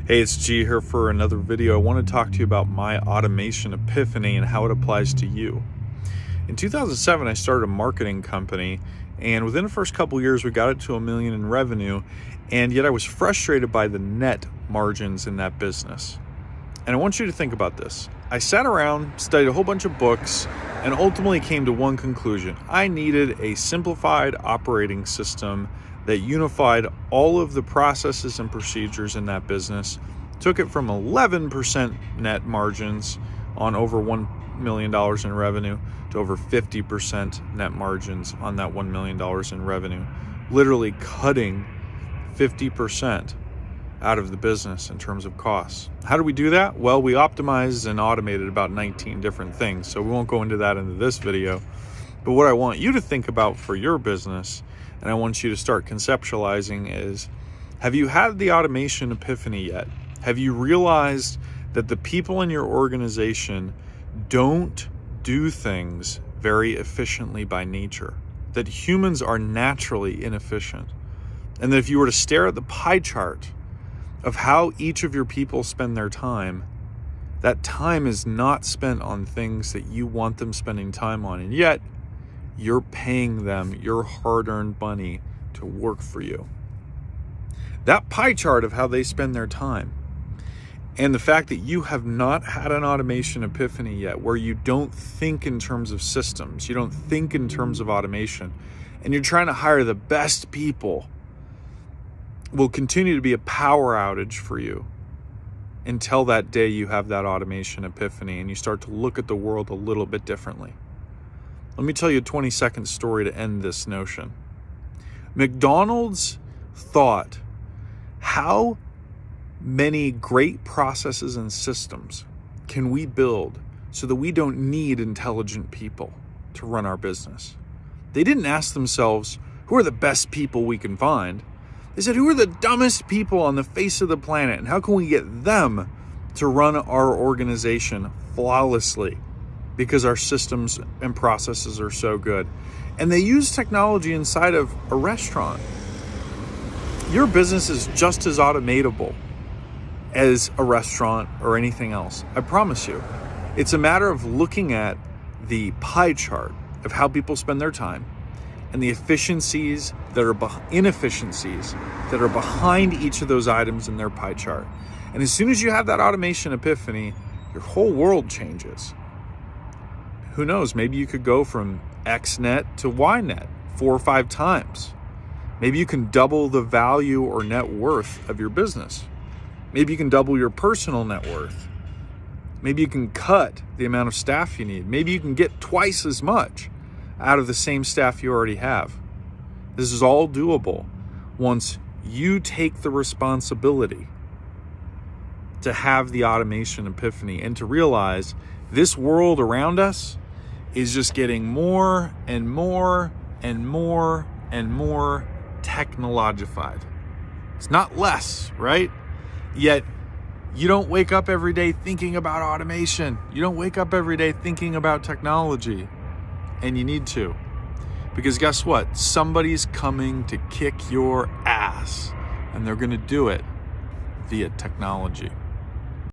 Hey, it's G here for another video. I want to talk to you about my automation epiphany and how it applies to you. In 2007, I started a marketing company, and within the first couple years, we got it to $1 million in revenue, and yet I was frustrated by the net margins in that business. And I want you to think about this. I sat around, studied a whole bunch of books, and ultimately came to one conclusion. I needed a simplified operating system that unified all of the processes and procedures in that business, took it from 11% net margins on over $1 million in revenue to over 50% net margins on that $1 million in revenue, literally cutting 50% out of the business in terms of costs. How do we do that? Well, we optimized and automated about 19 different things, so we won't go into that into this video. But what I want you to think about for your business, and I want you to start conceptualizing, is, have you had the automation epiphany yet? Have you realized that the people in your organization don't do things very efficiently by nature? That humans are naturally inefficient? And that if you were to stare at the pie chart of how each of your people spend their time, that time is not spent on things that you want them spending time on. And yet, you're paying them your hard-earned money to work for you. That pie chart of how they spend their time, and the fact that you have not had an automation epiphany yet, where you don't think in terms of systems, you don't think in terms of automation, and you're trying to hire the best people, will continue to be a power outage for you until that day you have that automation epiphany and you start to look at the world a little bit differently. Let me tell you a 20-second story to end this notion. McDonald's thought, how many great processes and systems can we build so that we don't need intelligent people to run our business? They didn't ask themselves, who are the best people we can find? They said, who are the dumbest people on the face of the planet, and how can we get them to run our organization flawlessly because our systems and processes are so good? And they use technology inside of a restaurant. Your business is just as automatable as a restaurant or anything else. I promise you. It's a matter of looking at the pie chart of how people spend their time and the inefficiencies that are behind each of those items in their pie chart. And as soon as you have that automation epiphany, your whole world changes. Who knows? Maybe you could go from X net to Y net 4 or 5 times. Maybe you can double the value or net worth of your business. Maybe you can double your personal net worth. Maybe you can cut the amount of staff you need. Maybe you can get twice as much out of the same staff you already have. This is all doable once you take the responsibility to have the automation epiphany and to realize this world around us is just getting more and more and more and more technologified. It's not less, right? Yet you don't wake up every day thinking about automation. You don't wake up every day thinking about technology. And you need to. Because guess what? Somebody's coming to kick your ass. And they're going to do it via technology.